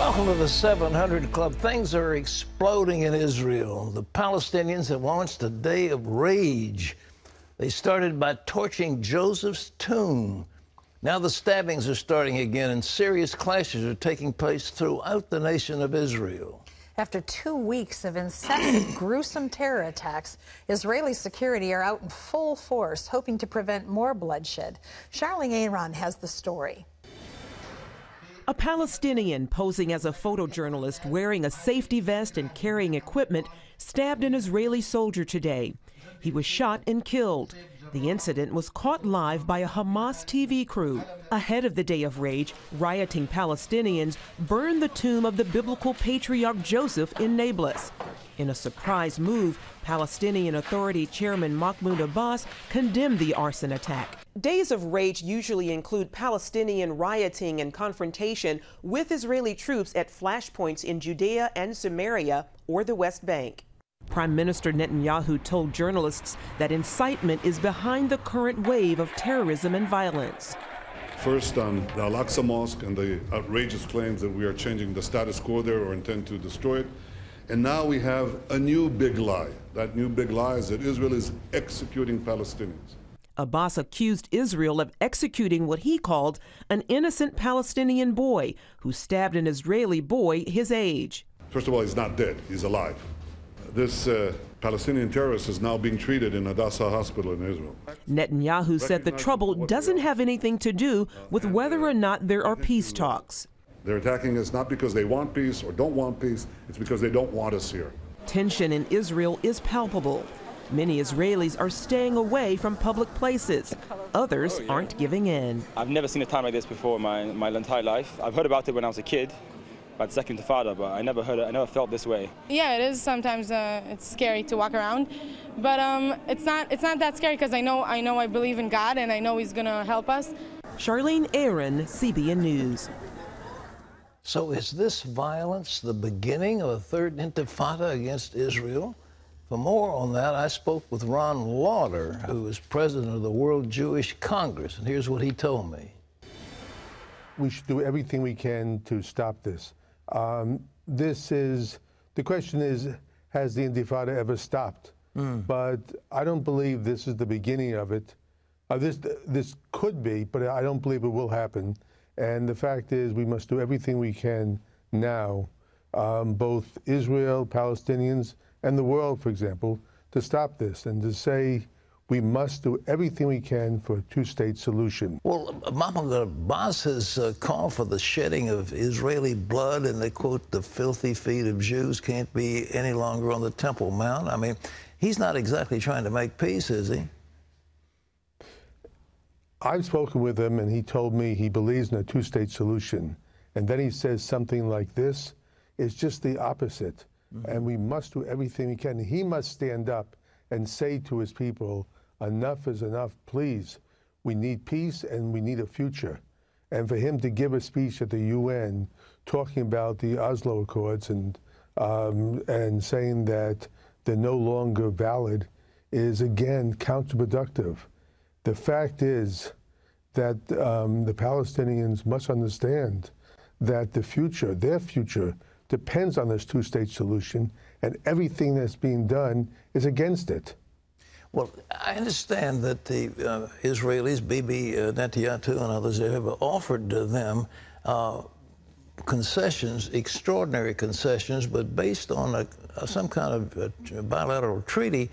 Welcome to the 700 Club. Things are exploding in Israel. The Palestinians have launched a day of rage. They started by torching Joseph's tomb. Now the stabbings are starting again, and serious clashes are taking place throughout the nation of Israel. After 2 weeks of incessant, gruesome terror attacks, Israeli security are out in full force, hoping to prevent more bloodshed. Charlene Aaron has the story. A Palestinian posing as a photojournalist wearing a safety vest and carrying equipment stabbed an Israeli soldier today. He was shot and killed. The incident was caught live by a Hamas TV crew. Ahead of the Day of Rage, rioting Palestinians burned the tomb of the biblical patriarch Joseph in Nablus. In a surprise move, Palestinian Authority Chairman Mahmoud Abbas condemned the arson attack. Days of rage usually include Palestinian rioting and confrontation with Israeli troops at flashpoints in Judea and Samaria or the West Bank. Prime Minister Netanyahu told journalists that incitement is behind the current wave of terrorism and violence. First on the Al-Aqsa Mosque and the outrageous claims that we are changing the status quo there or intend to destroy it. And now we have a new big lie. That new big lie is that Israel is executing Palestinians. Abbas accused Israel of executing what he called an innocent Palestinian boy who stabbed an Israeli boy his age. First of all, he's not dead, he's alive. This Palestinian terrorist is now being treated in Hadassah Hospital in Israel. Netanyahu said the trouble doesn't have anything to do with whether or not there are peace talks. They're attacking us not because they want peace or don't want peace, it's because they don't want us here. Tension in Israel is palpable. Many Israelis are staying away from public places. Others aren't giving in. I've never seen a time like this before in my entire life. I've heard about it when I was a kid, about Second Intifada, but I never felt this way. Yeah, it is sometimes. It's scary to walk around, but it's not that scary because I believe in God and I know He's gonna help us. Charlene Aaron, CBN News. So is this violence the beginning of a third intifada against Israel? For more on that, I spoke with Ron Lauder, who is president of the World Jewish Congress, and here's what he told me. We should do everything we can to stop this. The question is, has the Intifada ever stopped? But I don't believe this is the beginning of it. This could be, but I don't believe it will happen. And the fact is, we must do everything we can now, both Israel, Palestinians, and the world, for example, to stop this and to say we must do everything we can for a two-state solution. Well, Mahmoud Abbas has called for the shedding of Israeli blood, and they quote, the filthy feet of Jews can't be any longer on the Temple Mount. I mean, he's not exactly trying to make peace, is he? I've spoken with him, and he told me he believes in a two-state solution. And then he says something like this. It's just the opposite. And we must do everything we can. He must stand up and say to his people, enough is enough, please. We need peace and we need a future. And for him to give a speech at the UN talking about the Oslo Accords and saying that they're no longer valid is, again, counterproductive. The fact is that the Palestinians must understand that the future, their future, depends on this two-state solution, and everything that's being done is against it. Well, I understand that the Israelis, Bibi Netanyahu and others, have offered to them concessions, extraordinary concessions, but based on some kind of bilateral treaty.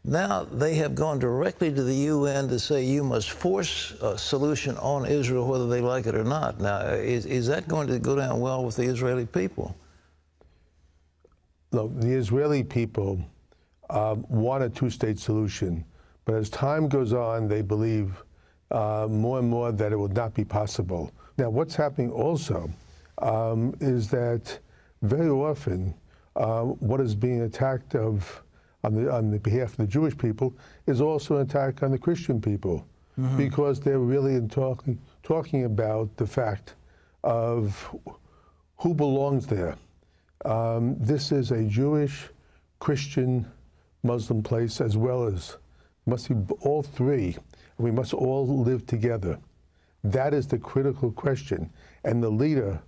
Now they have gone directly to the UN to say you must force a solution on Israel whether they like it or not. Now, is that going to go down well with the Israeli people? No, the Israeli people want a two-state solution, but as time goes on, they believe more and more that it will not be possible. Now, what's happening also is that very often what is being attacked on the behalf of the Jewish people is also an attack on the Christian people, because they're really talking about the fact of who belongs there. This is a Jewish, Christian, Muslim place, as well as must be all three. We must all live together. That is the critical question. And the leader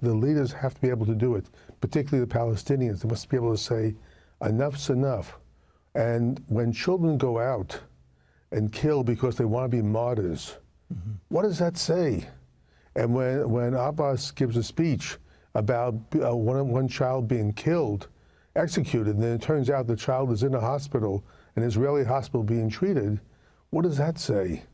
the leaders have to be able to do it, particularly the Palestinians. They must be able to say, enough's enough. And when children go out and kill because they want to be martyrs, what does that say? And when Abbas gives a speech about one child being killed, executed, and then it turns out the child is in a hospital, an Israeli hospital being treated, what does that say?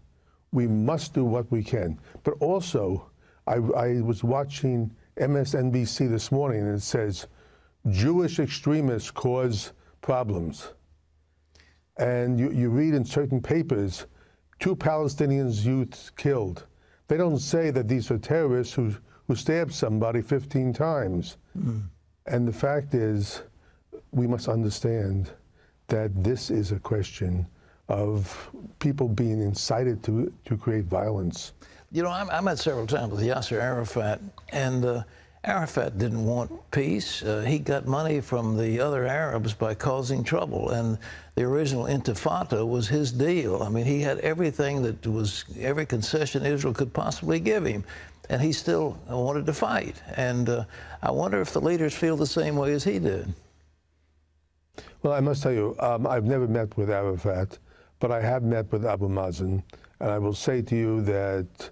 We must do what we can. But also, I was watching MSNBC this morning, and it says, Jewish extremists cause problems. And you read in certain papers, 2 Palestinian youths killed. They don't say that these are terrorists who stabbed somebody 15 times. And the fact is, we must understand that this is a question of people being incited to create violence. You know, I met several times with Yasser Arafat, and Arafat didn't want peace. He got money from the other Arabs by causing trouble, and the original Intifada was his deal. I mean, he had everything that was, every concession Israel could possibly give him, and he still wanted to fight. And I wonder if the leaders feel the same way as he did. Well, I must tell you, I've never met with Arafat, but I have met with Abu Mazen, and I will say to you that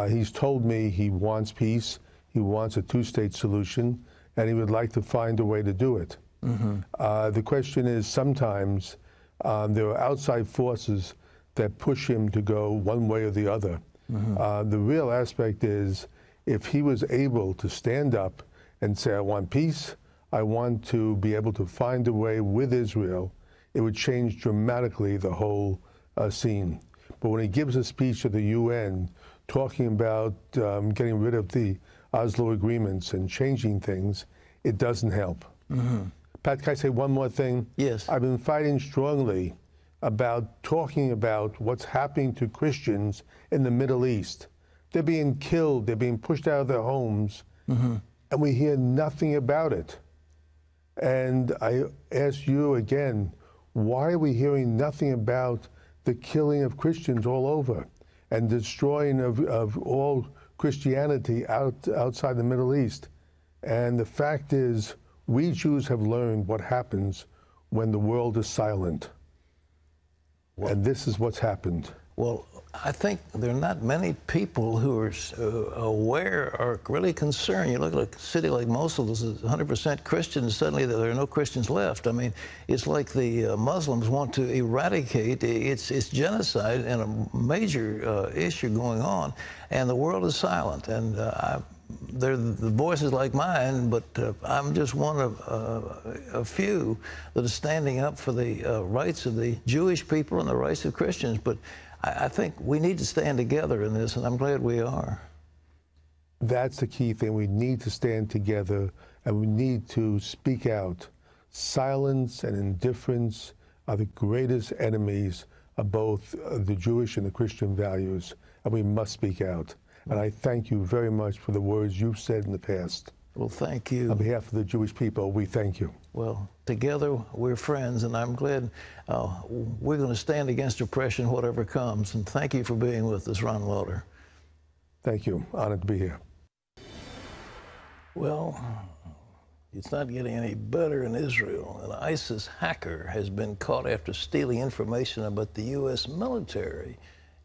he's told me he wants peace, he wants a 2-state solution, and he would like to find a way to do it. The question is, sometimes there are outside forces that push him to go one way or the other. The real aspect is, if he was able to stand up and say, I want peace, I want to be able to find a way with Israel, it would change dramatically the whole scene. But when he gives a speech at the UN talking about getting rid of the Oslo agreements and changing things, it doesn't help. Pat, can I say one more thing? Yes. I've been fighting strongly about talking about what's happening to Christians in the Middle East. They're being killed, they're being pushed out of their homes, and we hear nothing about it. And I ask you again, why are we hearing nothing about the killing of Christians all over and destroying of all Christianity outside the Middle East? And the fact is, we Jews have learned what happens when the world is silent. And this is what's happened. Well, I think there are not many people who are aware or really concerned. You look at a city like Mosul, this is 100% Christian, suddenly there are no Christians left. I mean, it's like the Muslims want to eradicate. It's genocide and a major issue going on, and the world is silent. And they're the voices like mine, but I'm just one of a few that is standing up for the rights of the Jewish people and the rights of Christians. But I think we need to stand together in this, and I'm glad we are. That's the key thing. We need to stand together, and we need to speak out. Silence and indifference are the greatest enemies of both the Jewish and the Christian values, and we must speak out. And I thank you very much for the words you've said in the past. Well, thank you. On behalf of the Jewish people, we thank you. Well, together we're friends, and I'm glad we're going to stand against oppression, whatever comes. And thank you for being with us, Ron Lauder. Thank you. Honored to be here. Well, it's not getting any better in Israel. An ISIS hacker has been caught after stealing information about the U.S. military.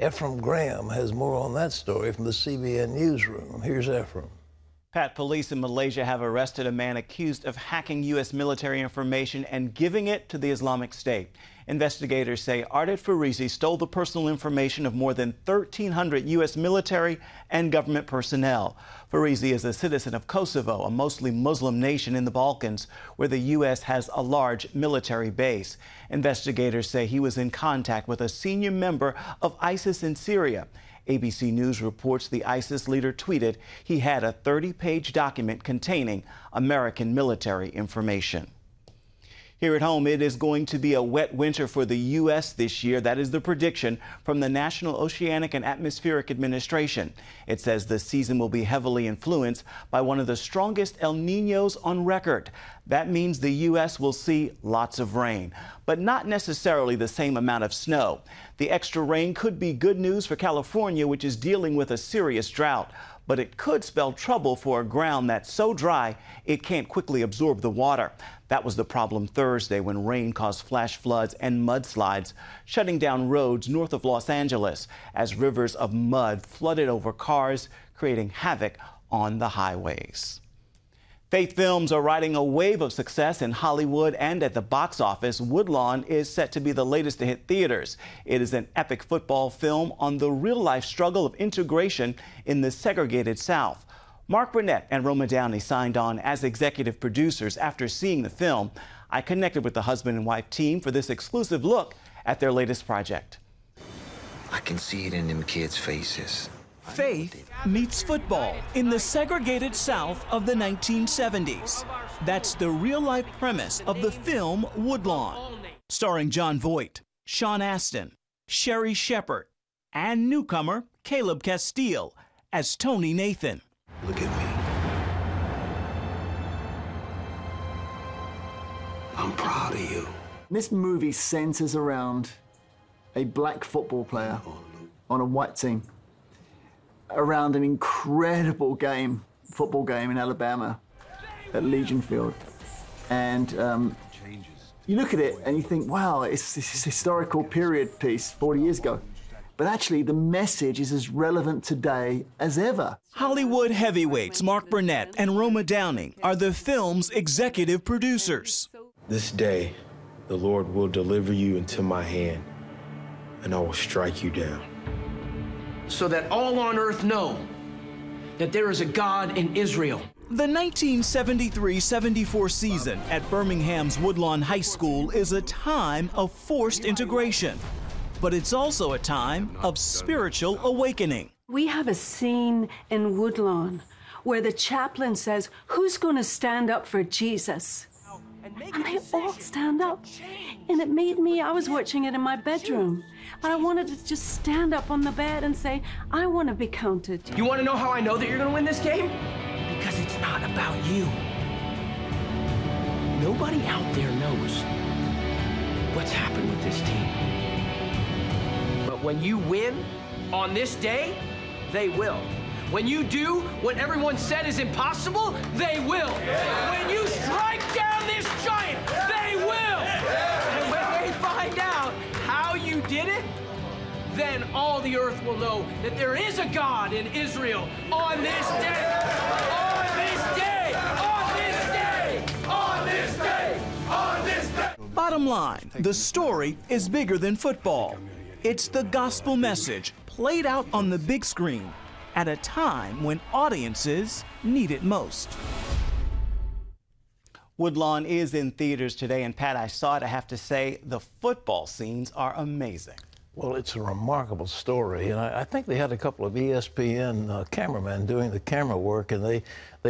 Ephraim Graham has more on that story from the CBN newsroom. Here's Ephraim. Pat, police in Malaysia have arrested a man accused of hacking U.S. military information and giving it to the Islamic State. Investigators say Ardit Farisi stole the personal information of more than 1,300 U.S. military and government personnel. Farisi is a citizen of Kosovo, a mostly Muslim nation in the Balkans, where the U.S. has a large military base. Investigators say he was in contact with a senior member of ISIS in Syria. ABC News reports the ISIS leader tweeted he had a 30-page document containing American military information. Here at home, it is going to be a wet winter for the U.S. this year. That is the prediction from the National Oceanic and Atmospheric Administration. It says the season will be heavily influenced by one of the strongest El Niños on record. That means the U.S. will see lots of rain, but not necessarily the same amount of snow. The extra rain could be good news for California, which is dealing with a serious drought. But but it could spell trouble for a ground that's so dry it can't quickly absorb the water. That was the problem Thursday when rain caused flash floods and mudslides, shutting down roads north of Los Angeles as rivers of mud flooded over cars, creating havoc on the highways. Faith films are riding a wave of success in Hollywood and at the box office. Woodlawn is set to be the latest to hit theaters. It is an epic football film on the real-life struggle of integration in the segregated South. Mark Burnett and Roma Downey signed on as executive producers after seeing the film. I connected with the husband and wife team for this exclusive look at their latest project. I can see it in them kids' faces. Faith meets football in the segregated South of the 1970s. That's the real-life premise of the film Woodlawn, starring John Voight, Sean Astin, Sherry Shepard, and newcomer Caleb Castile as Tony Nathan. Look at me. I'm proud of you. This movie centers around a black football player on a white team, around an incredible football game in Alabama at Legion Field. And you look at it and you think, wow, it's this historical period piece 40 years ago. But actually, the message is as relevant today as ever. Hollywood heavyweights Mark Burnett and Roma Downey are the film's executive producers. This day, the Lord will deliver you into my hand, and I will strike you down. So that all on earth know that there is a God in Israel. The 1973-74 season at Birmingham's Woodlawn High School is a time of forced integration, but it's also a time of spiritual awakening. We have a scene in Woodlawn where the chaplain says, "Who's going to stand up for Jesus?" And they all stand up. And it made me, I was watching it in my bedroom. I wanted to just stand up on the bed and say, I want to be counted. You want to know how I know that you're going to win this game? Because it's not about you. Nobody out there knows what's happened with this team. But when you win on this day, they will. When you do what everyone said is impossible, they will. When you strike down this giant, they will. And when they find out how you did it, then all the earth will know that there is a God in Israel on this day. On this day. On this day. On this day. On this day. Bottom line, the story is bigger than football. It's the gospel message played out on the big screen at a time when audiences need it most. Woodlawn is in theaters today, and Pat, I saw it. I have to say, the football scenes are amazing. Well, it's a remarkable story, and I think they had a couple of ESPN cameramen doing the camera work, and they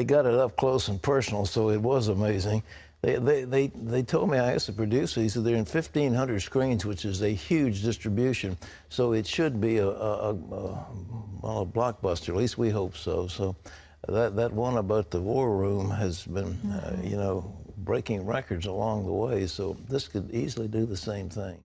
got it up close and personal, so it was amazing. They told me, I asked the producer, he said they're in 1,500 screens, which is a huge distribution, so it should be a blockbuster, at least we hope so. So that one about the war room has been, you know, breaking records along the way, so this could easily do the same thing.